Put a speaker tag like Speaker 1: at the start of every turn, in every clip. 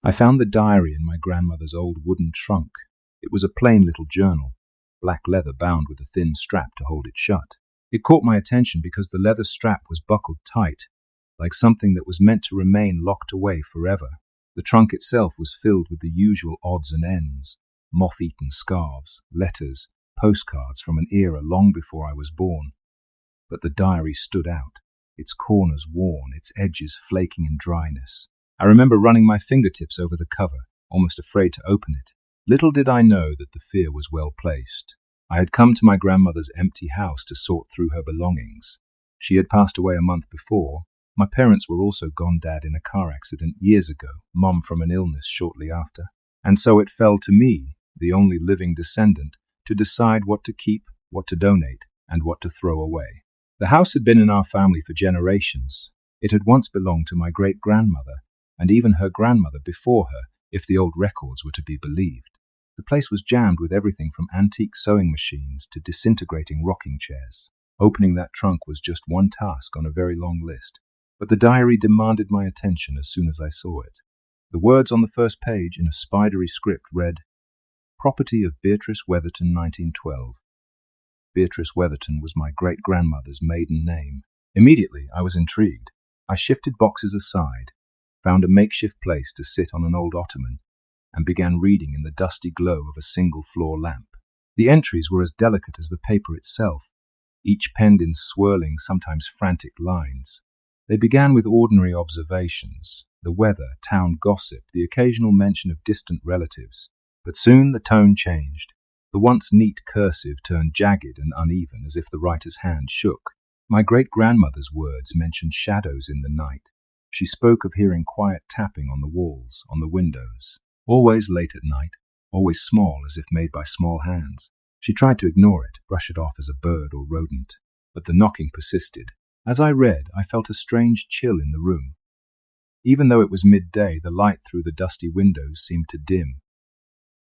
Speaker 1: I found the diary in my grandmother's old wooden trunk. It was a plain little journal, black leather bound with a thin strap to hold it shut. It caught my attention because the leather strap was buckled tight, like something that was meant to remain locked away forever. The trunk itself was filled with the usual odds and ends, moth-eaten scarves, letters, postcards from an era long before I was born. But the diary stood out, its corners worn, its edges flaking in dryness. I remember running my fingertips over the cover, almost afraid to open it. Little did I know that the fear was well placed. I had come to my grandmother's empty house to sort through her belongings. She had passed away a month before. My parents were also gone, Dad in a car accident years ago, Mum from an illness shortly after. And so it fell to me, the only living descendant, to decide what to keep, what to donate, and what to throw away. The house had been in our family for generations. It had once belonged to my great-grandmother, and even her grandmother before her, if the old records were to be believed. The place was jammed with everything from antique sewing machines to disintegrating rocking chairs. Opening that trunk was just one task on a very long list, but the diary demanded my attention as soon as I saw it. The words on the first page in a spidery script read, "Property of Beatrice Weatherton, 1912. Beatrice Weatherton was my great-grandmother's maiden name. Immediately, I was intrigued. I shifted boxes aside, found a makeshift place to sit on an old ottoman, and began reading in the dusty glow of a single-floor lamp. The entries were as delicate as the paper itself, each penned in swirling, sometimes frantic lines. They began with ordinary observations, the weather, town gossip, the occasional mention of distant relatives. But soon the tone changed. The once neat cursive turned jagged and uneven as if the writer's hand shook. My great-grandmother's words mentioned shadows in the night. She spoke of hearing quiet tapping on the walls, on the windows. Always late at night, always small as if made by small hands. She tried to ignore it, brush it off as a bird or rodent, but the knocking persisted. As I read, I felt a strange chill in the room. Even though it was midday, the light through the dusty windows seemed to dim.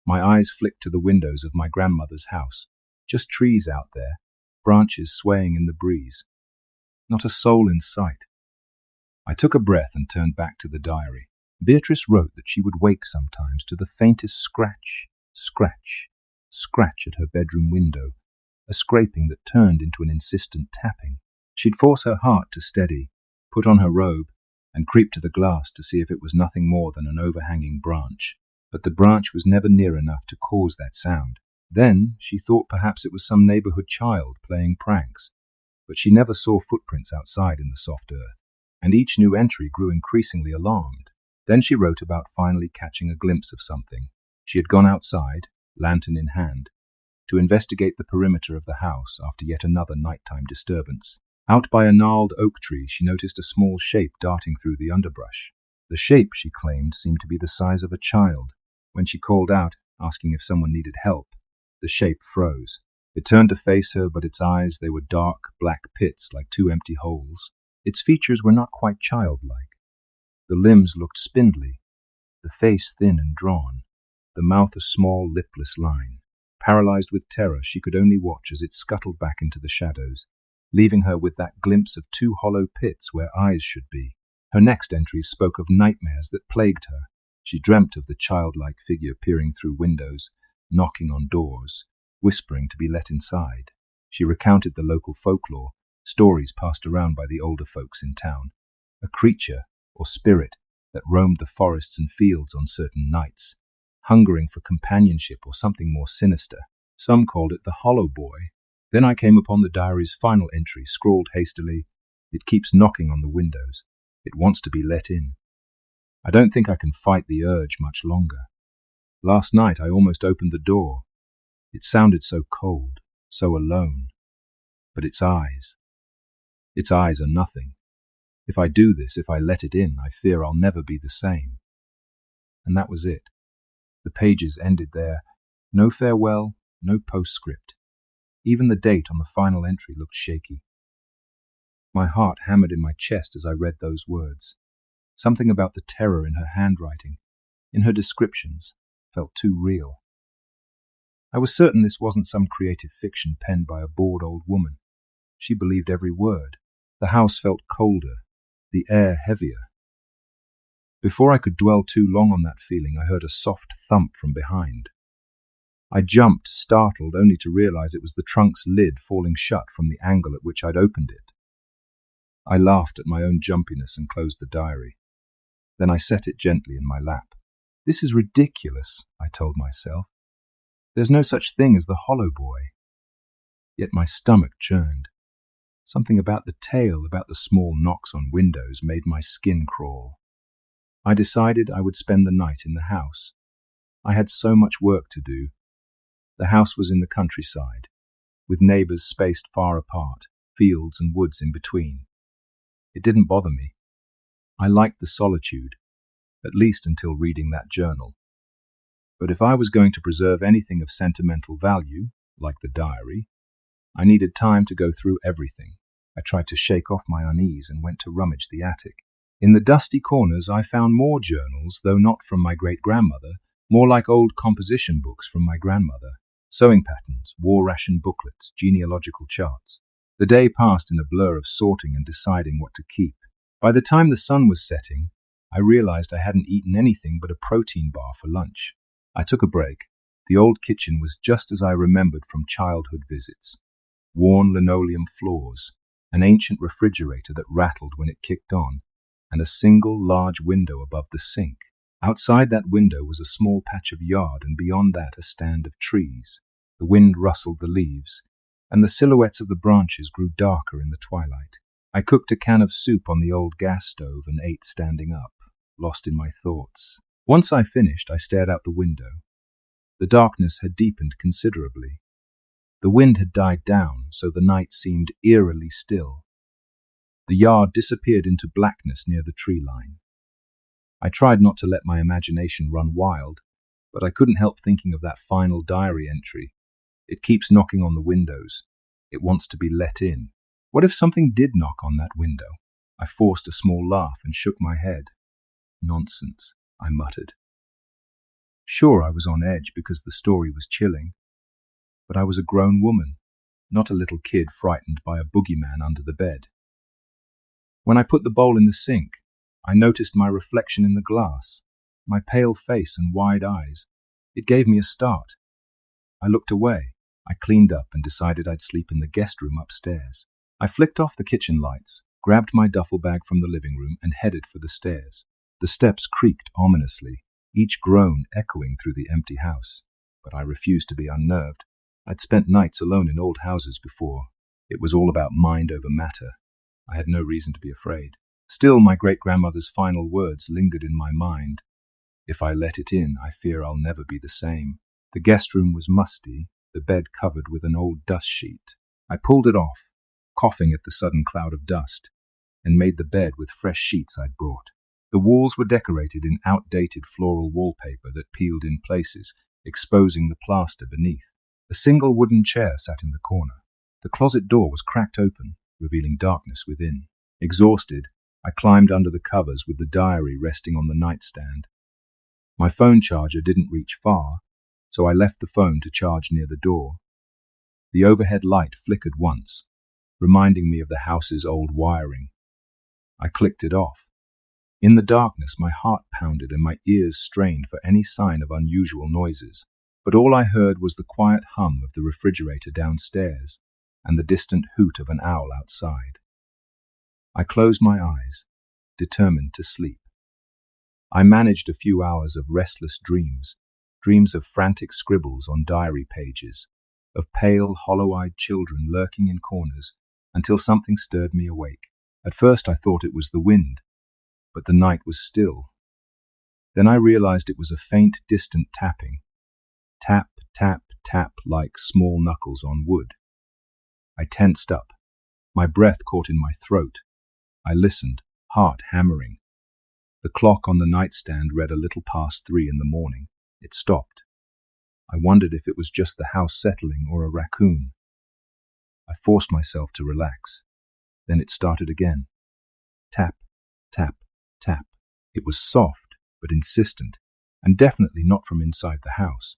Speaker 1: My eyes flicked to the windows of my grandmother's house, just trees out there, branches swaying in the breeze. Not a soul in sight. I took a breath and turned back to the diary. Beatrice wrote that she would wake sometimes to the faintest scratch, scratch, scratch at her bedroom window, a scraping that turned into an insistent tapping. She'd force her heart to steady, put on her robe, and creep to the glass to see if it was nothing more than an overhanging branch. But the branch was never near enough to cause that sound. Then she thought perhaps it was some neighborhood child playing pranks, but she never saw footprints outside in the soft earth, and each new entry grew increasingly alarmed. Then she wrote about finally catching a glimpse of something. She had gone outside, lantern in hand, to investigate the perimeter of the house after yet another nighttime disturbance. Out by a gnarled oak tree, she noticed a small shape darting through the underbrush. The shape, she claimed, seemed to be the size of a child. When she called out, asking if someone needed help, the shape froze. It turned to face her, but its eyes, they were dark, black pits like two empty holes. Its features were not quite childlike. The limbs looked spindly, the face thin and drawn, the mouth a small, lipless line. Paralyzed with terror, she could only watch as it scuttled back into the shadows, leaving her with that glimpse of two hollow pits where eyes should be. Her next entries spoke of nightmares that plagued her. She dreamt of the childlike figure peering through windows, knocking on doors, whispering to be let inside. She recounted the local folklore, stories passed around by the older folks in town. A creature, or spirit, that roamed the forests and fields on certain nights, hungering for companionship or something more sinister. Some called it the Hollow Boy. Then I came upon the diary's final entry, scrawled hastily, "It keeps knocking on the windows. It wants to be let in. I don't think I can fight the urge much longer. Last night I almost opened the door. It sounded so cold, so alone. But its eyes are nothing. If I do this, if I let it in, I fear I'll never be the same." And that was it. The pages ended there. No farewell, no postscript. Even the date on the final entry looked shaky. My heart hammered in my chest as I read those words. Something about the terror in her handwriting, in her descriptions, felt too real. I was certain this wasn't some creative fiction penned by a bored old woman. She believed every word. The house felt colder, the air heavier. Before I could dwell too long on that feeling, I heard a soft thump from behind. I jumped, startled, only to realize it was the trunk's lid falling shut from the angle at which I'd opened it. I laughed at my own jumpiness and closed the diary. Then I set it gently in my lap. This is ridiculous, I told myself. There's no such thing as the hollow boy. Yet my stomach churned. Something about the tale, about the small knocks on windows, made my skin crawl. I decided I would spend the night in the house. I had so much work to do. The house was in the countryside, with neighbours spaced far apart, fields and woods in between. It didn't bother me. I liked the solitude, at least until reading that journal. But if I was going to preserve anything of sentimental value, like the diary, I needed time to go through everything. I tried to shake off my unease and went to rummage the attic. In the dusty corners I found more journals, though not from my great-grandmother, more like old composition books from my grandmother, sewing patterns, war ration booklets, genealogical charts. The day passed in a blur of sorting and deciding what to keep. By the time the sun was setting, I realized I hadn't eaten anything but a protein bar for lunch. I took a break. The old kitchen was just as I remembered from childhood visits. Worn linoleum floors, an ancient refrigerator that rattled when it kicked on, and a single large window above the sink. Outside that window was a small patch of yard, and beyond that a stand of trees. The wind rustled the leaves, and the silhouettes of the branches grew darker in the twilight. I cooked a can of soup on the old gas stove and ate standing up, lost in my thoughts. Once I finished, I stared out the window. The darkness had deepened considerably. The wind had died down, so the night seemed eerily still. The yard disappeared into blackness near the tree line. I tried not to let my imagination run wild, but I couldn't help thinking of that final diary entry. It keeps knocking on the windows. It wants to be let in. What if something did knock on that window? I forced a small laugh and shook my head. Nonsense, I muttered. Sure, I was on edge because the story was chilling, but I was a grown woman, not a little kid frightened by a boogeyman under the bed. When I put the bowl in the sink, I noticed my reflection in the glass, my pale face and wide eyes. It gave me a start. I looked away. I cleaned up and decided I'd sleep in the guest room upstairs. I flicked off the kitchen lights, grabbed my duffel bag from the living room, and headed for the stairs. The steps creaked ominously, each groan echoing through the empty house. But I refused to be unnerved. I'd spent nights alone in old houses before. It was all about mind over matter. I had no reason to be afraid. Still, my great-grandmother's final words lingered in my mind. If I let it in, I fear I'll never be the same. The guest room was musty, the bed covered with an old dust sheet. I pulled it off, coughing at the sudden cloud of dust, and made the bed with fresh sheets I'd brought. The walls were decorated in outdated floral wallpaper that peeled in places, exposing the plaster beneath. A single wooden chair sat in the corner. The closet door was cracked open, revealing darkness within. Exhausted, I climbed under the covers with the diary resting on the nightstand. My phone charger didn't reach far, so I left the phone to charge near the door. The overhead light flickered once, reminding me of the house's old wiring. I clicked it off. In the darkness, my heart pounded and my ears strained for any sign of unusual noises, but all I heard was the quiet hum of the refrigerator downstairs and the distant hoot of an owl outside. I closed my eyes, determined to sleep. I managed a few hours of restless dreams, dreams of frantic scribbles on diary pages, of pale, hollow-eyed children lurking in corners, until something stirred me awake. At first I thought it was the wind, but the night was still. Then I realized it was a faint, distant tapping. Tap, tap, tap, like small knuckles on wood. I tensed up. My breath caught in my throat. I listened, heart hammering. The clock on the nightstand read a little past 3 in the morning. It stopped. I wondered if it was just the house settling or a raccoon. I forced myself to relax. Then it started again. Tap, tap, tap. It was soft, but insistent, and definitely not from inside the house.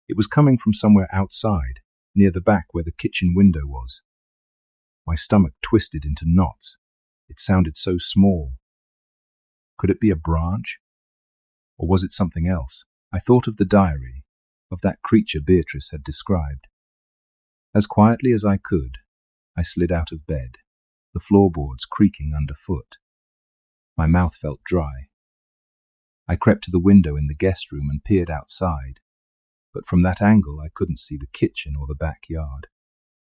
Speaker 1: It was coming from somewhere outside, near the back where the kitchen window was. My stomach twisted into knots. It sounded so small. Could it be a branch? Or was it something else? I thought of the diary, of that creature Beatrice had described. As quietly as I could, I slid out of bed, the floorboards creaking underfoot. My mouth felt dry. I crept to the window in the guest room and peered outside, but from that angle I couldn't see the kitchen or the backyard,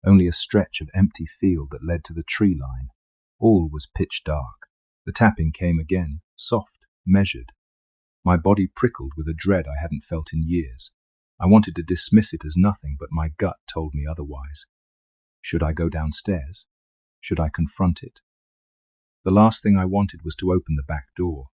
Speaker 1: only a stretch of empty field that led to the tree line. All was pitch dark. The tapping came again, soft, measured. My body prickled with a dread I hadn't felt in years. I wanted to dismiss it as nothing, but my gut told me otherwise. Should I go downstairs? Should I confront it? The last thing I wanted was to open the back door.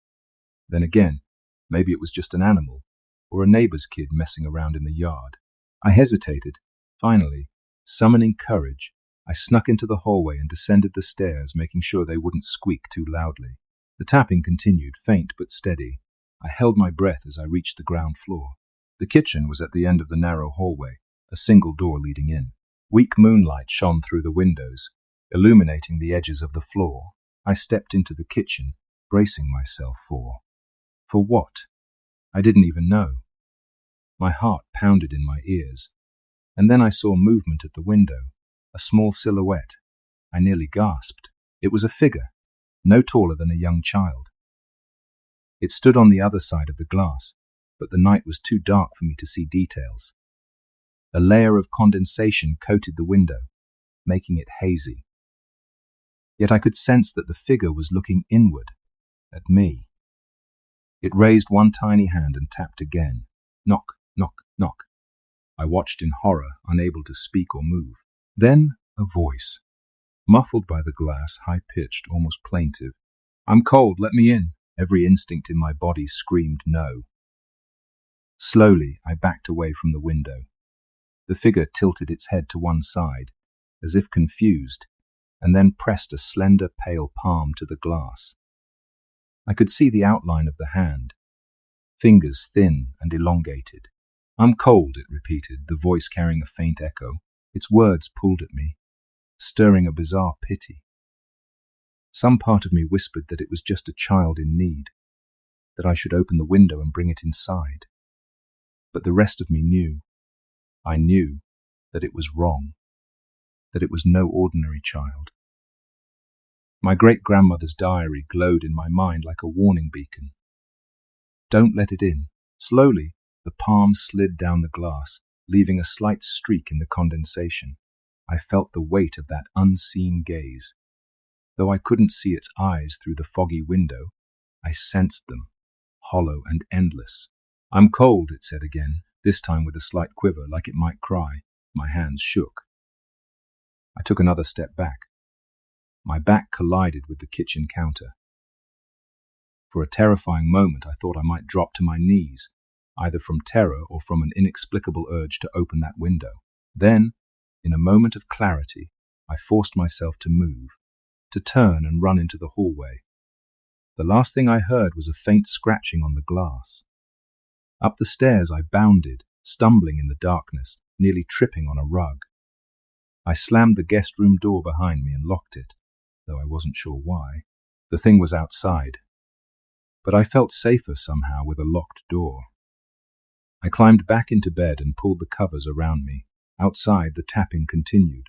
Speaker 1: Then again, maybe it was just an animal, or a neighbor's kid messing around in the yard. I hesitated. Finally, summoning courage, I snuck into the hallway and descended the stairs, making sure they wouldn't squeak too loudly. The tapping continued, faint but steady. I held my breath as I reached the ground floor. The kitchen was at the end of the narrow hallway, a single door leading in. Weak moonlight shone through the windows, illuminating the edges of the floor. I stepped into the kitchen, bracing myself for what? I didn't even know. My heart pounded in my ears, and then I saw movement at the window, a small silhouette. I nearly gasped. It was a figure, no taller than a young child. It stood on the other side of the glass, but the night was too dark for me to see details. A layer of condensation coated the window, making it hazy. Yet I could sense that the figure was looking inward, at me. It raised one tiny hand and tapped again. Knock, knock, knock. I watched in horror, unable to speak or move. Then a voice, muffled by the glass, high-pitched, almost plaintive. "I'm cold, let me in." Every instinct in my body screamed no. Slowly, I backed away from the window. The figure tilted its head to one side, as if confused, and then pressed a slender, pale palm to the glass. I could see the outline of the hand, fingers thin and elongated. "I'm cold," it repeated, the voice carrying a faint echo. Its words pulled at me, stirring a bizarre pity. Some part of me whispered that it was just a child in need, that I should open the window and bring it inside. But the rest of me knew. I knew that it was wrong, that it was no ordinary child. My great-grandmother's diary glowed in my mind like a warning beacon. Don't let it in. Slowly, the palm slid down the glass, leaving a slight streak in the condensation. I felt the weight of that unseen gaze. Though I couldn't see its eyes through the foggy window, I sensed them, hollow and endless. "I'm cold," it said again, this time with a slight quiver, like it might cry. My hands shook. I took another step back. My back collided with the kitchen counter. For a terrifying moment, I thought I might drop to my knees, either from terror or from an inexplicable urge to open that window. Then, in a moment of clarity, I forced myself to move, to turn and run into the hallway. The last thing I heard was a faint scratching on the glass. Up the stairs I bounded, stumbling in the darkness, nearly tripping on a rug. I slammed the guest room door behind me and locked it, though I wasn't sure why. The thing was outside, but I felt safer somehow with a locked door. I climbed back into bed and pulled the covers around me. Outside, the tapping continued,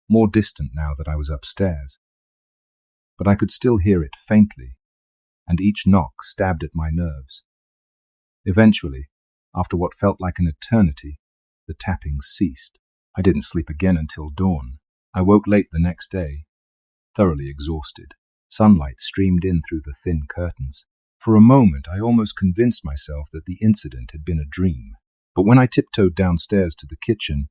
Speaker 1: more distant now that I was upstairs. But I could still hear it faintly, and each knock stabbed at my nerves. Eventually, after what felt like an eternity, the tapping ceased. I didn't sleep again until dawn. I woke late the next day, thoroughly exhausted. Sunlight streamed in through the thin curtains. For a moment, I almost convinced myself that the incident had been a dream. But when I tiptoed downstairs to the kitchen,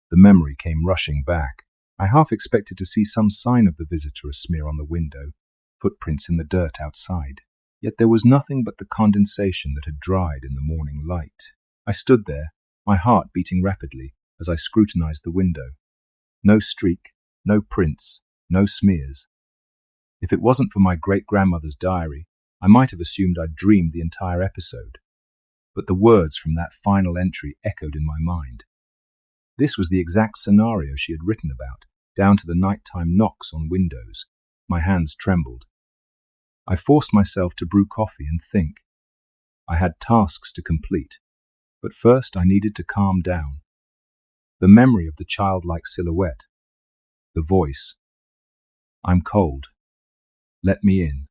Speaker 1: the memory came rushing back. I half expected to see some sign of the visitor, a smear on the window, footprints in the dirt outside. Yet there was nothing but the condensation that had dried in the morning light. I stood there, my heart beating rapidly, as I scrutinized the window. No streak, no prints, no smears. If it wasn't for my great-grandmother's diary, I might have assumed I'd dreamed the entire episode. But the words from that final entry echoed in my mind. This was the exact scenario she had written about, down to the nighttime knocks on windows. My hands trembled. I forced myself to brew coffee and think. I had tasks to complete, but first I needed to calm down. The memory of the childlike silhouette, the voice, "I'm cold. Let me in,"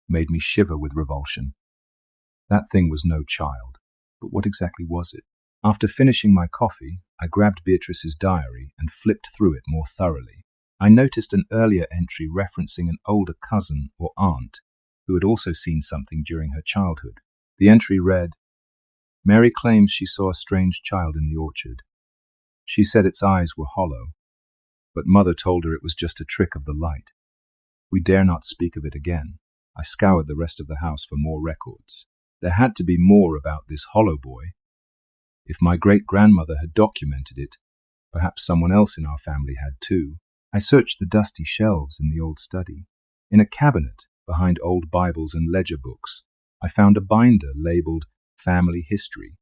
Speaker 1: made me shiver with revulsion. That thing was no child, but what exactly was it? After finishing my coffee, I grabbed Beatrice's diary and flipped through it more thoroughly. I noticed an earlier entry referencing an older cousin or aunt who had also seen something during her childhood. The entry read, "Mary claims she saw a strange child in the orchard. She said its eyes were hollow, but Mother told her it was just a trick of the light. We dare not speak of it again." I scoured the rest of the house for more records. There had to be more about this hollow boy. If my great-grandmother had documented it, perhaps someone else in our family had too. I searched the dusty shelves in the old study. In a cabinet, behind old Bibles and ledger books, I found a binder labeled Family History,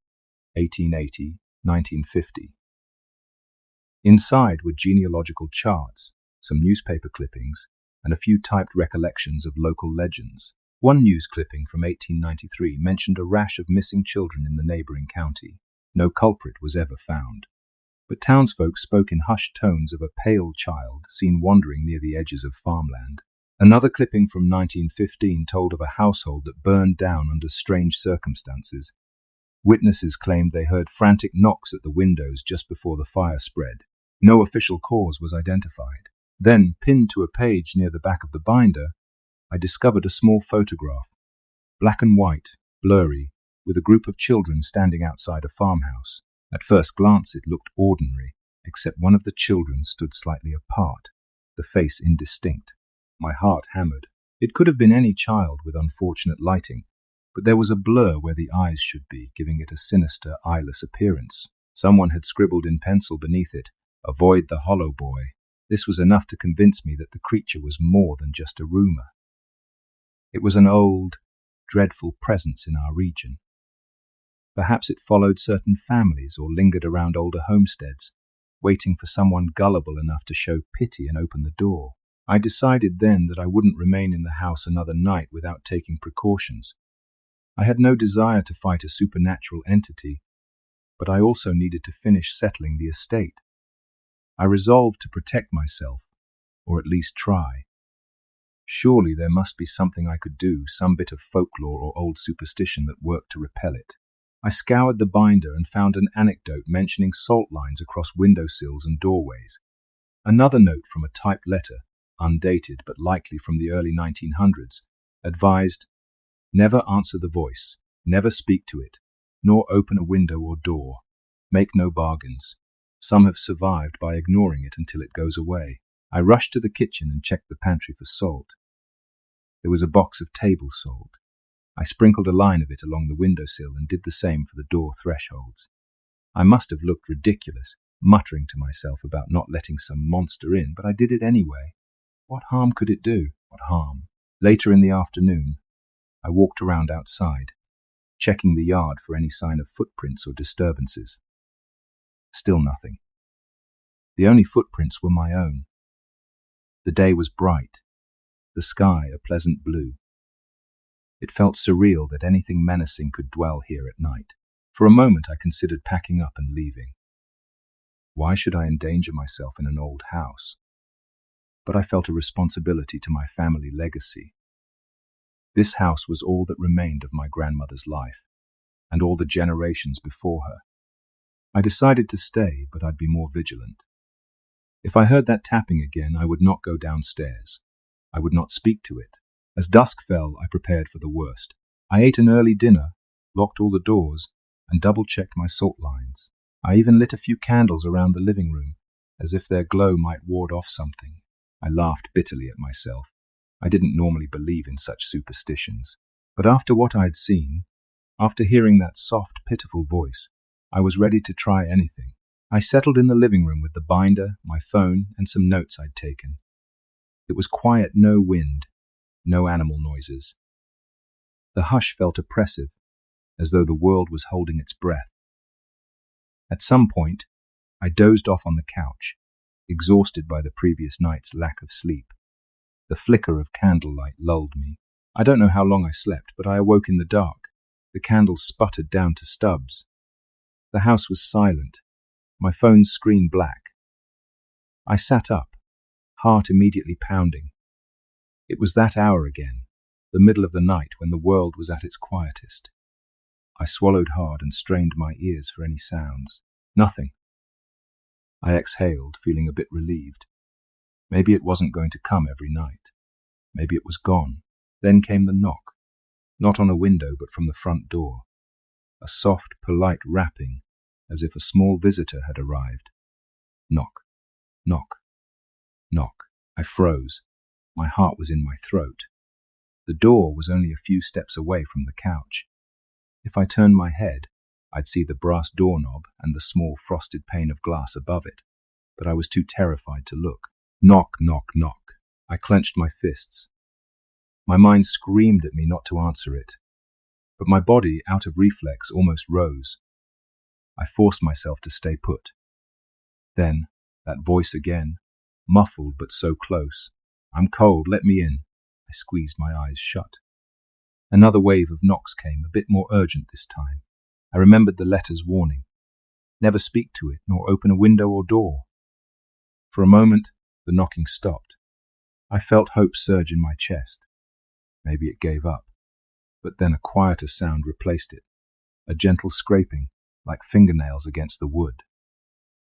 Speaker 1: 1880-1950. Inside were genealogical charts, some newspaper clippings, and a few typed recollections of local legends. One news clipping from 1893 mentioned a rash of missing children in the neighboring county. No culprit was ever found, but townsfolk spoke in hushed tones of a pale child seen wandering near the edges of farmland. Another clipping from 1915 told of a household that burned down under strange circumstances. Witnesses claimed they heard frantic knocks at the windows just before the fire spread. No official cause was identified. Then, pinned to a page near the back of the binder, I discovered a small photograph, black and white, blurry, with a group of children standing outside a farmhouse. At first glance it looked ordinary, except one of the children stood slightly apart, the face indistinct. My heart hammered. It could have been any child with unfortunate lighting, but there was a blur where the eyes should be, giving it a sinister, eyeless appearance. Someone had scribbled in pencil beneath it, "Avoid the hollow boy." This was enough to convince me that the creature was more than just a rumor. It was an old, dreadful presence in our region. Perhaps it followed certain families or lingered around older homesteads, waiting for someone gullible enough to show pity and open the door. I decided then that I wouldn't remain in the house another night without taking precautions. I had no desire to fight a supernatural entity, but I also needed to finish settling the estate. I resolved to protect myself, or at least try. Surely there must be something I could do, some bit of folklore or old superstition that worked to repel it. I scoured the binder and found an anecdote mentioning salt lines across windowsills and doorways. Another note from a typed letter, undated but likely from the early 1900s, advised, "Never answer the voice, never speak to it, nor open a window or door. Make no bargains. Some have survived by ignoring it until it goes away." I rushed to the kitchen and checked the pantry for salt. There was a box of table salt. I sprinkled a line of it along the windowsill and did the same for the door thresholds. I must have looked ridiculous, muttering to myself about not letting some monster in, but I did it anyway. What harm could it do? What harm? Later in the afternoon, I walked around outside, checking the yard for any sign of footprints or disturbances. Still nothing. The only footprints were my own. The day was bright, the sky a pleasant blue. It felt surreal that anything menacing could dwell here at night. For a moment I considered packing up and leaving. Why should I endanger myself in an old house? But I felt a responsibility to my family legacy. This house was all that remained of my grandmother's life, and all the generations before her. I decided to stay, but I'd be more vigilant. If I heard that tapping again, I would not go downstairs. I would not speak to it. As dusk fell, I prepared for the worst. I ate an early dinner, locked all the doors, and double-checked my salt lines. I even lit a few candles around the living room, as if their glow might ward off something. I laughed bitterly at myself. I didn't normally believe in such superstitions. But after what I had seen, after hearing that soft, pitiful voice, I was ready to try anything. I settled in the living room with the binder, my phone, and some notes I'd taken. It was quiet, no wind, no animal noises. The hush felt oppressive, as though the world was holding its breath. At some point, I dozed off on the couch, exhausted by the previous night's lack of sleep. The flicker of candlelight lulled me. I don't know how long I slept, but I awoke in the dark. The candles sputtered down to stubs. The house was silent, my phone's screen black. I sat up, heart immediately pounding. It was that hour again, the middle of the night when the world was at its quietest. I swallowed hard and strained my ears for any sounds. Nothing. I exhaled, feeling a bit relieved. Maybe it wasn't going to come every night. Maybe it was gone. Then came the knock, not on a window but from the front door. A soft, polite rapping, as if a small visitor had arrived. Knock, knock, knock. I froze. My heart was in my throat. The door was only a few steps away from the couch. If I turned my head, I'd see the brass doorknob and the small frosted pane of glass above it, but I was too terrified to look. Knock, knock, knock. I clenched my fists. My mind screamed at me not to answer it, but my body, out of reflex, almost rose. I forced myself to stay put. Then, that voice again, muffled but so close. I'm cold, let me in. I squeezed my eyes shut. Another wave of knocks came, a bit more urgent this time. I remembered the letter's warning. Never speak to it, nor open a window or door. For a moment, the knocking stopped. I felt hope surge in my chest. Maybe it gave up. But then a quieter sound replaced it. A gentle scraping, like fingernails against the wood.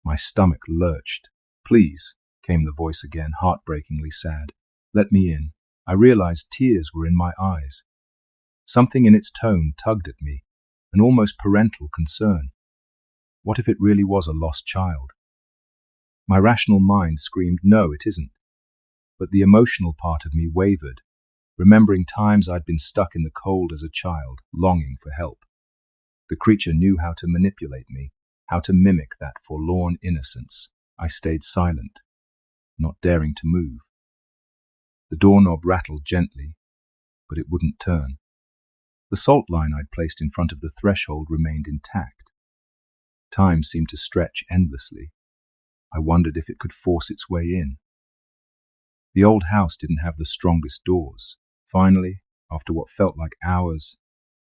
Speaker 1: My stomach lurched. Please, came the voice again, heartbreakingly sad. Let me in. I realized tears were in my eyes. Something in its tone tugged at me, an almost parental concern. What if it really was a lost child? My rational mind screamed, no, it isn't. But the emotional part of me wavered, remembering times I'd been stuck in the cold as a child, longing for help. The creature knew how to manipulate me, how to mimic that forlorn innocence. I stayed silent, not daring to move. The doorknob rattled gently, but it wouldn't turn. The salt line I'd placed in front of the threshold remained intact. Time seemed to stretch endlessly. I wondered if it could force its way in. The old house didn't have the strongest doors. Finally, after what felt like hours,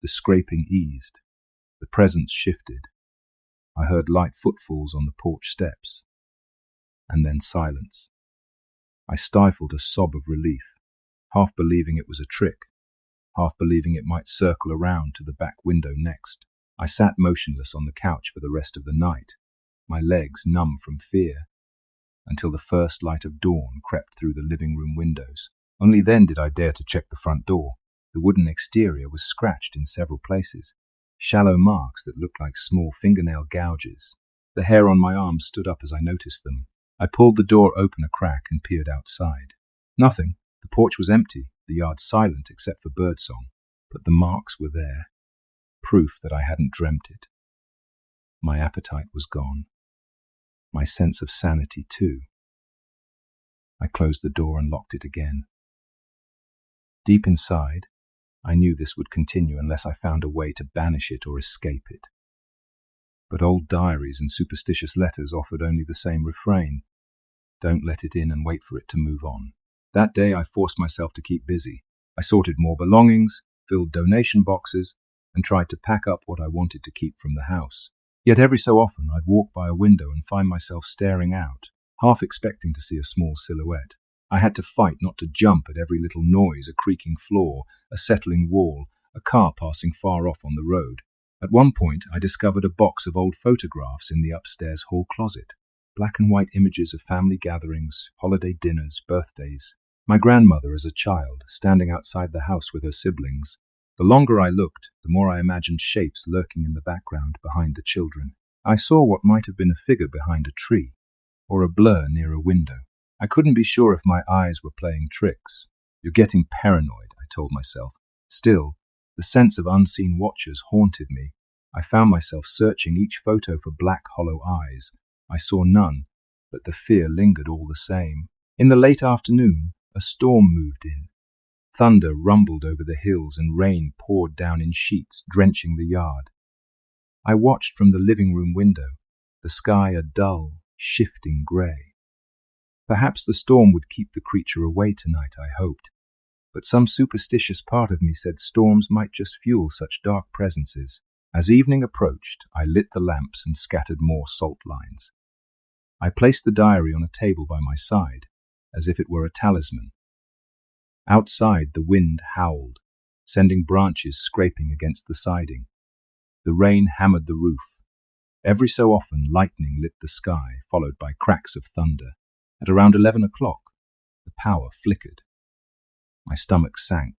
Speaker 1: the scraping eased. The presence shifted. I heard light footfalls on the porch steps. And then silence. I stifled a sob of relief, half believing it was a trick, half believing it might circle around to the back window next. I sat motionless on the couch for the rest of the night, my legs numb from fear, until the first light of dawn crept through the living room windows. Only then did I dare to check the front door. The wooden exterior was scratched in several places, shallow marks that looked like small fingernail gouges. The hair on my arm stood up as I noticed them. I pulled the door open a crack and peered outside. Nothing. The porch was empty, the yard silent except for birdsong, but the marks were there, proof that I hadn't dreamt it. My appetite was gone. My sense of sanity, too. I closed the door and locked it again. Deep inside, I knew this would continue unless I found a way to banish it or escape it. But old diaries and superstitious letters offered only the same refrain. Don't let it in and wait for it to move on. That day I forced myself to keep busy. I sorted more belongings, filled donation boxes, and tried to pack up what I wanted to keep from the house. Yet every so often I'd walk by a window and find myself staring out, half expecting to see a small silhouette. I had to fight not to jump at every little noise, a creaking floor, a settling wall, a car passing far off on the road. At one point I discovered a box of old photographs in the upstairs hall closet. Black and white images of family gatherings, holiday dinners, birthdays. My grandmother as a child, standing outside the house with her siblings. The longer I looked, the more I imagined shapes lurking in the background behind the children. I saw what might have been a figure behind a tree, or a blur near a window. I couldn't be sure if my eyes were playing tricks. You're getting paranoid, I told myself. Still, the sense of unseen watchers haunted me. I found myself searching each photo for black, hollow eyes. I saw none, but the fear lingered all the same. In the late afternoon, a storm moved in. Thunder rumbled over the hills and rain poured down in sheets, drenching the yard. I watched from the living room window, the sky a dull, shifting grey. Perhaps the storm would keep the creature away tonight, I hoped. but some superstitious part of me said storms might just fuel such dark presences. As evening approached, I lit the lamps and scattered more salt lines. I placed the diary on a table by my side, as if it were a talisman. Outside, the wind howled, sending branches scraping against the siding. The rain hammered the roof. Every so often, lightning lit the sky, followed by cracks of thunder. At around 11 o'clock, the power flickered. My stomach sank.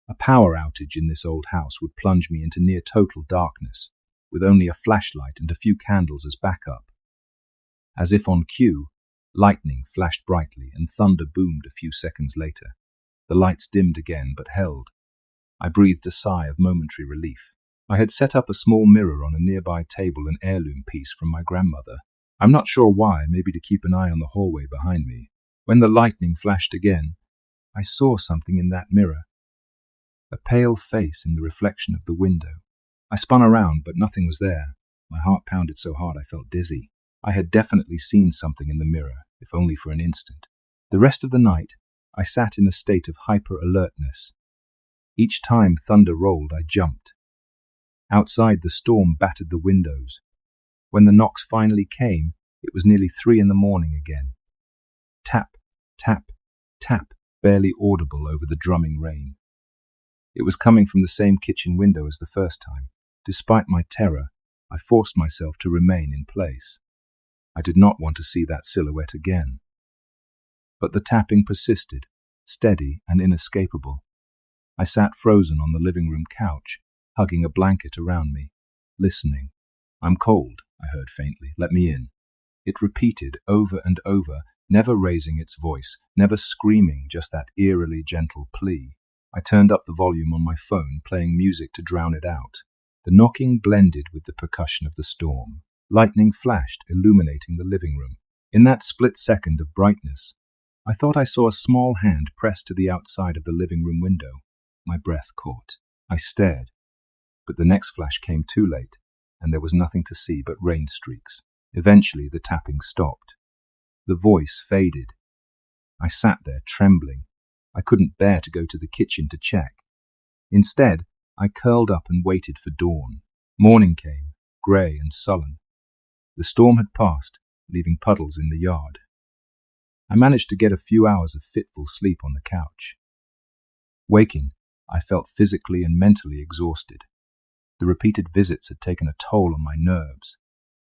Speaker 1: A power outage in this old house would plunge me into near total darkness, with only a flashlight and a few candles as backup. As if on cue, lightning flashed brightly and thunder boomed a few seconds later. The lights dimmed again, but held. I breathed a sigh of momentary relief. I had set up a small mirror on a nearby table, an heirloom piece from my grandmother. I'm not sure why, maybe to keep an eye on the hallway behind me. When the lightning flashed again, I saw something in that mirror. A pale face in the reflection of the window. I spun around, but nothing was there. My heart pounded so hard I felt dizzy. I had definitely seen something in the mirror, if only for an instant. The rest of the night, I sat in a state of hyper-alertness. Each time thunder rolled, I jumped. Outside, the storm battered the windows. When the knocks finally came, it was nearly 3 a.m. again. Tap, tap, tap, barely audible over the drumming rain. It was coming from the same kitchen window as the first time. Despite my terror, I forced myself to remain in place. I did not want to see that silhouette again. But the tapping persisted, steady and inescapable. I sat frozen on the living room couch, hugging a blanket around me, listening. "I'm cold," I heard faintly. "Let me in." It repeated over and over, never raising its voice, never screaming, just that eerily gentle plea. I turned up the volume on my phone, playing music to drown it out. The knocking blended with the percussion of the storm. Lightning flashed, illuminating the living room. In that split second of brightness, I thought I saw a small hand pressed to the outside of the living room window. My breath caught. I stared. But the next flash came too late, and there was nothing to see but rain streaks. Eventually, the tapping stopped. The voice faded. I sat there, trembling. I couldn't bear to go to the kitchen to check. Instead, I curled up and waited for dawn. Morning came, grey and sullen. The storm had passed, leaving puddles in the yard. I managed to get a few hours of fitful sleep on the couch. Waking, I felt physically and mentally exhausted. The repeated visits had taken a toll on my nerves.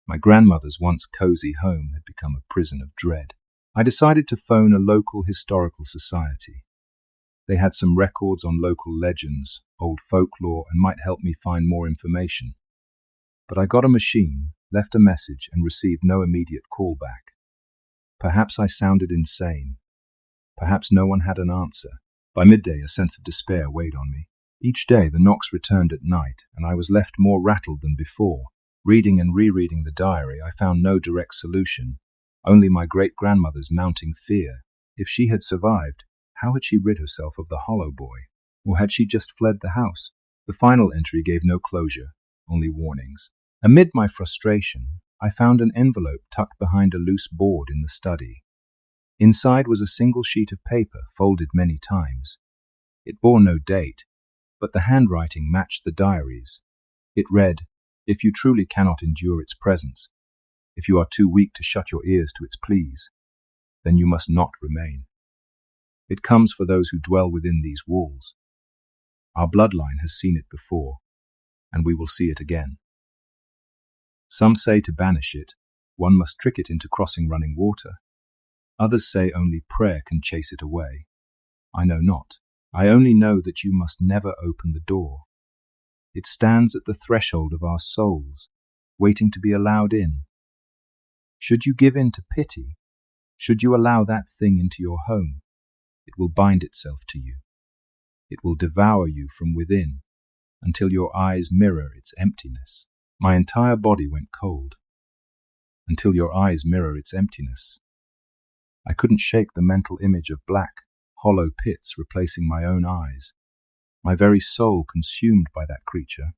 Speaker 1: My grandmother's once cozy home had become a prison of dread. I decided to phone a local historical society. They had some records on local legends, old folklore, and might help me find more information. But I got a machine, left a message, and received no immediate call back. Perhaps I sounded insane. Perhaps no one had an answer. By midday, a sense of despair weighed on me. Each day, the knocks returned at night, and I was left more rattled than before. Reading and rereading the diary, I found no direct solution, only my great-grandmother's mounting fear. If she had survived, how had she rid herself of the hollow boy? Or had she just fled the house? The final entry gave no closure, only warnings. Amid my frustration, I found an envelope tucked behind a loose board in the study. Inside was a single sheet of paper, folded many times. It bore no date, but the handwriting matched the diary's. It read, "If you truly cannot endure its presence, if you are too weak to shut your ears to its pleas, then you must not remain. It comes for those who dwell within these walls. Our bloodline has seen it before, and we will see it again. Some say to banish it, one must trick it into crossing running water. Others say only prayer can chase it away. I know not. I only know that you must never open the door. It stands at the threshold of our souls, waiting to be allowed in. Should you give in to pity, should you allow that thing into your home, it will bind itself to you. It will devour you from within, until your eyes mirror its emptiness." My entire body went cold. Until your eyes mirror its emptiness. I couldn't shake the mental image of black, hollow pits replacing my own eyes, my very soul consumed by that creature.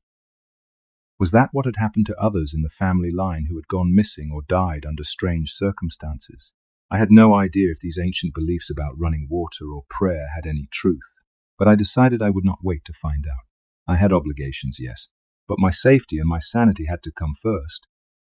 Speaker 1: Was that what had happened to others in the family line who had gone missing or died under strange circumstances? I had no idea if these ancient beliefs about running water or prayer had any truth, but I decided I would not wait to find out. I had obligations, yes, but my safety and my sanity had to come first.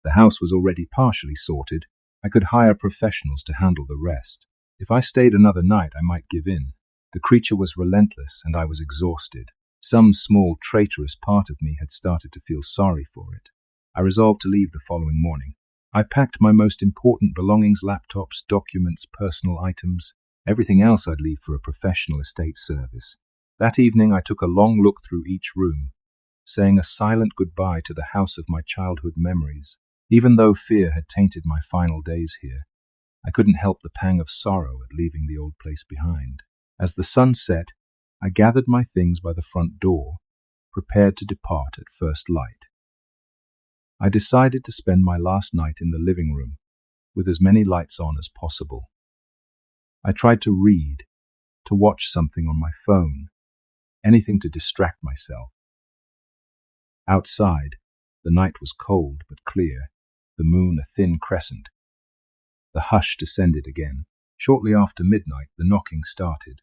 Speaker 1: The house was already partially sorted. I could hire professionals to handle the rest. If I stayed another night, I might give in. The creature was relentless, and I was exhausted. Some small, traitorous part of me had started to feel sorry for it. I resolved to leave the following morning. I packed my most important belongings, laptops, documents, personal items. Everything else I'd leave for a professional estate service. That evening I took a long look through each room, saying a silent goodbye to the house of my childhood memories. Even though fear had tainted my final days here, I couldn't help the pang of sorrow at leaving the old place behind. As the sun set, I gathered my things by the front door, prepared to depart at first light. I decided to spend my last night in the living room, with as many lights on as possible. I tried to read, to watch something on my phone, anything to distract myself. Outside, the night was cold but clear, the moon a thin crescent. The hush descended again. Shortly after midnight, the knocking started.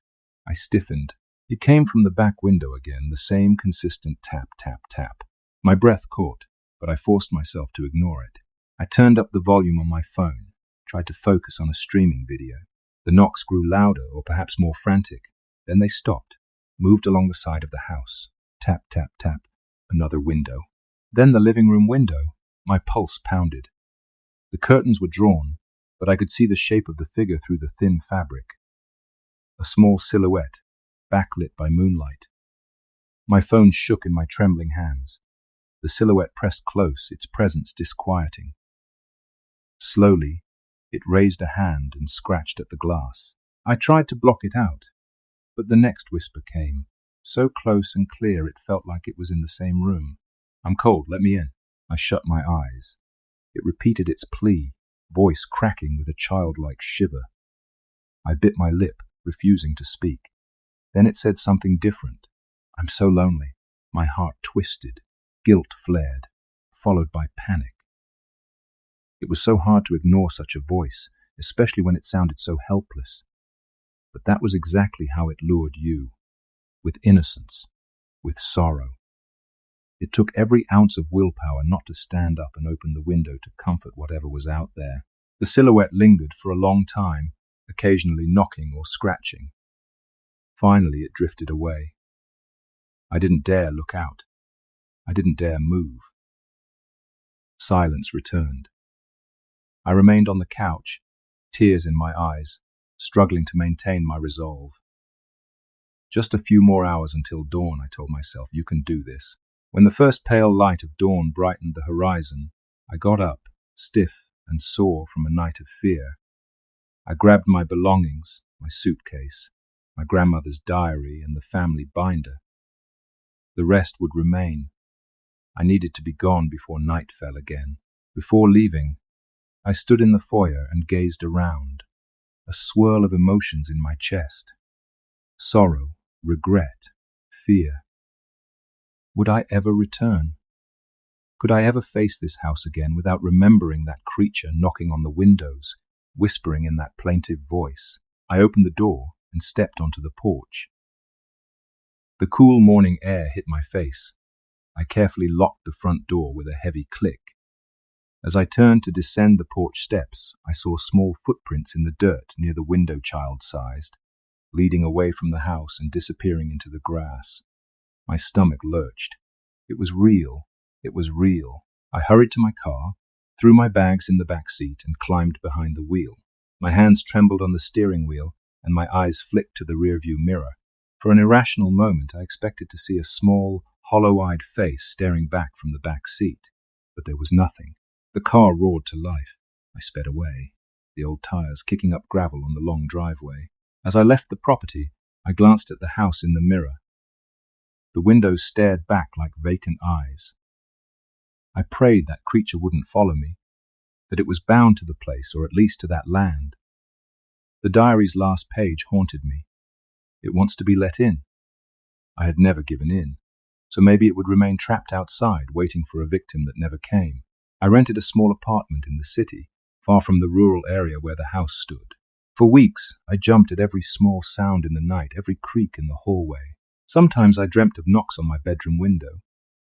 Speaker 1: I stiffened. It came from the back window again, the same consistent tap, tap, tap. My breath caught, but I forced myself to ignore it. I turned up the volume on my phone, tried to focus on a streaming video. The knocks grew louder, or perhaps more frantic. Then they stopped, moved along the side of the house. Tap, tap, tap. Another window. Then the living room window. My pulse pounded. The curtains were drawn, but I could see the shape of the figure through the thin fabric. A small silhouette, backlit by moonlight. My phone shook in my trembling hands. The silhouette pressed close, its presence disquieting. Slowly, it raised a hand and scratched at the glass. I tried to block it out, but the next whisper came, so close and clear it felt like it was in the same room. "I'm cold, let me in." I shut my eyes. It repeated its plea, voice cracking with a childlike shiver. I bit my lip, refusing to speak. Then it said something different. "I'm so lonely." My heart twisted. Guilt flared, followed by panic. It was so hard to ignore such a voice, especially when it sounded so helpless. But that was exactly how it lured you, with innocence, with sorrow. It took every ounce of willpower not to stand up and open the window to comfort whatever was out there. The silhouette lingered for a long time, occasionally knocking or scratching. Finally, it drifted away. I didn't dare look out. I didn't dare move. Silence returned. I remained on the couch, tears in my eyes, struggling to maintain my resolve. Just a few more hours until dawn, I told myself. You can do this. When the first pale light of dawn brightened the horizon, I got up, stiff and sore from a night of fear. I grabbed my belongings, my suitcase, my grandmother's diary, and the family binder. The rest would remain. I needed to be gone before night fell again. Before leaving, I stood in the foyer and gazed around, a swirl of emotions in my chest. Sorrow, regret, fear. Would I ever return? Could I ever face this house again without remembering that creature knocking on the windows, whispering in that plaintive voice? I opened the door and stepped onto the porch. The cool morning air hit my face. I carefully locked the front door with a heavy click. As I turned to descend the porch steps, I saw small footprints in the dirt near the window child-sized, leading away from the house and disappearing into the grass. My stomach lurched. It was real. It was real. I hurried to my car, threw my bags in the back seat, and climbed behind the wheel. My hands trembled on the steering wheel, and my eyes flicked to the rearview mirror. For an irrational moment, I expected to see a small, hollow-eyed face staring back from the back seat, but there was nothing. The car roared to life. I sped away, the old tires kicking up gravel on the long driveway. As I left the property, I glanced at the house in the mirror. The windows stared back like vacant eyes. I prayed that creature wouldn't follow me, that it was bound to the place, or at least to that land. The diary's last page haunted me. It wants to be let in. I had never given in, so maybe it would remain trapped outside, waiting for a victim that never came. I rented a small apartment in the city, far from the rural area where the house stood. For weeks, I jumped at every small sound in the night, every creak in the hallway. Sometimes I dreamt of knocks on my bedroom window,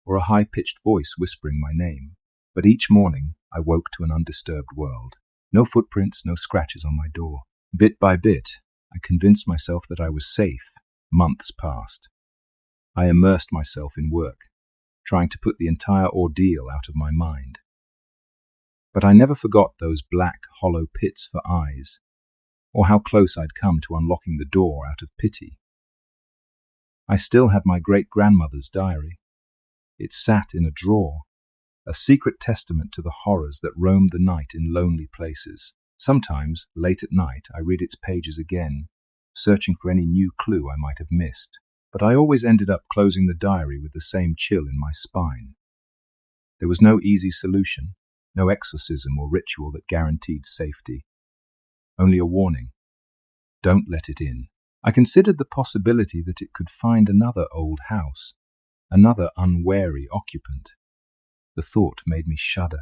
Speaker 1: or a high-pitched voice whispering my name. But each morning, I woke to an undisturbed world. No footprints, no scratches on my door. Bit by bit, I convinced myself that I was safe. Months passed. I immersed myself in work, trying to put the entire ordeal out of my mind. But I never forgot those black, hollow pits for eyes, or how close I'd come to unlocking the door out of pity. I still had my great-grandmother's diary. It sat in a drawer, a secret testament to the horrors that roamed the night in lonely places. Sometimes, late at night, I read its pages again, searching for any new clue I might have missed. But I always ended up closing the diary with the same chill in my spine. There was no easy solution, no exorcism or ritual that guaranteed safety. Only a warning. Don't let it in. I considered the possibility that it could find another old house, another unwary occupant. The thought made me shudder.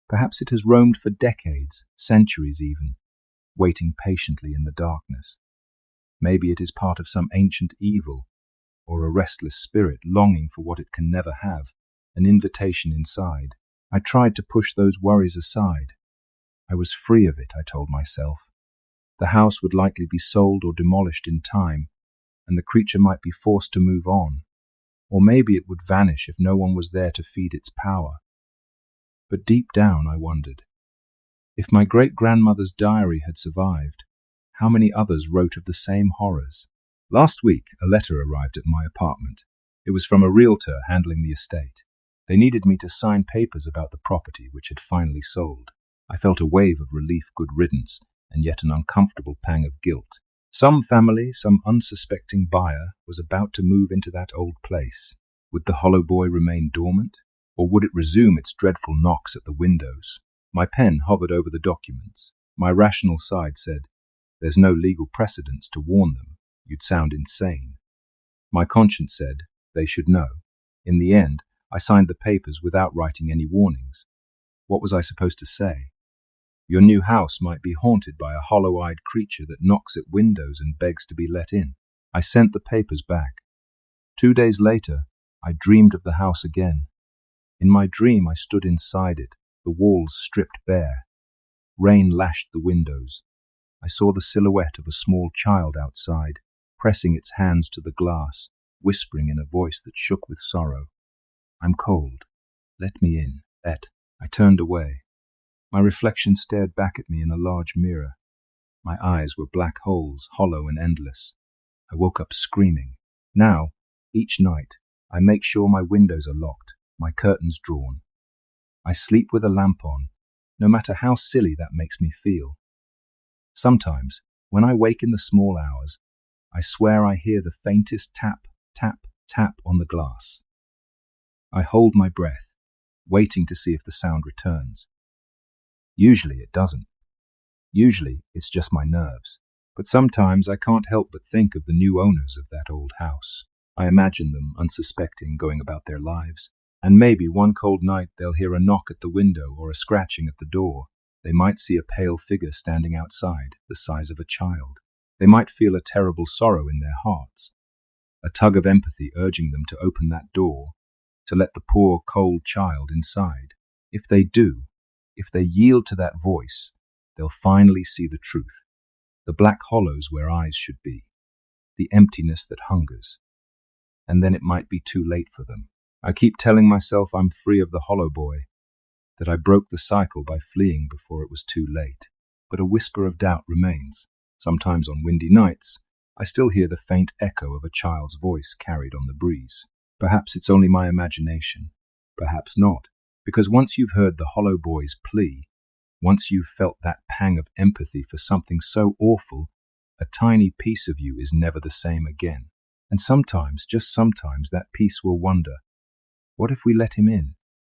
Speaker 1: Perhaps it has roamed for decades, centuries even, waiting patiently in the darkness. Maybe it is part of some ancient evil, or a restless spirit longing for what it can never have, an invitation inside. I tried to push those worries aside. I was free of it, I told myself. The house would likely be sold or demolished in time, and the creature might be forced to move on. Or maybe it would vanish if no one was there to feed its power. But deep down I wondered, if my great-grandmother's diary had survived, how many others wrote of the same horrors? Last week, a letter arrived at my apartment. It was from a realtor handling the estate. They needed me to sign papers about the property which had finally sold. I felt a wave of relief, good riddance, and yet an uncomfortable pang of guilt. Some family, some unsuspecting buyer, was about to move into that old place. Would the hollow boy remain dormant, or would it resume its dreadful knocks at the windows? My pen hovered over the documents. My rational side said, "There's no legal precedence to warn them. You'd sound insane." My conscience said, "They should know." In the end, I signed the papers without writing any warnings. What was I supposed to say? Your new house might be haunted by a hollow-eyed creature that knocks at windows and begs to be let in. I sent the papers back. 2 days later, I dreamed of the house again. In my dream, I stood inside it, the walls stripped bare. Rain lashed the windows. I saw the silhouette of a small child outside, pressing its hands to the glass, whispering in a voice that shook with sorrow, "I'm cold. Let me in. Let." I turned away. My reflection stared back at me in a large mirror. My eyes were black holes, hollow and endless. I woke up screaming. Now, each night, I make sure my windows are locked, my curtains drawn. I sleep with a lamp on, no matter how silly that makes me feel. Sometimes, when I wake in the small hours, I swear I hear the faintest tap, tap, tap on the glass. I hold my breath, waiting to see if the sound returns. Usually it doesn't. Usually it's just my nerves. But sometimes I can't help but think of the new owners of that old house. I imagine them unsuspecting, going about their lives. And maybe one cold night they'll hear a knock at the window or a scratching at the door. They might see a pale figure standing outside, the size of a child. They might feel a terrible sorrow in their hearts, a tug of empathy urging them to open that door, to let the poor, cold child inside. If they do, if they yield to that voice, they'll finally see the truth, the black hollows where eyes should be, the emptiness that hungers. And then it might be too late for them. I keep telling myself I'm free of the hollow boy, that I broke the cycle by fleeing before it was too late. But a whisper of doubt remains. Sometimes on windy nights, I still hear the faint echo of a child's voice carried on the breeze. Perhaps it's only my imagination. Perhaps not. Because once you've heard the hollow boy's plea, once you've felt that pang of empathy for something so awful, a tiny piece of you is never the same again. And sometimes, just sometimes, that piece will wonder, what if we let him in?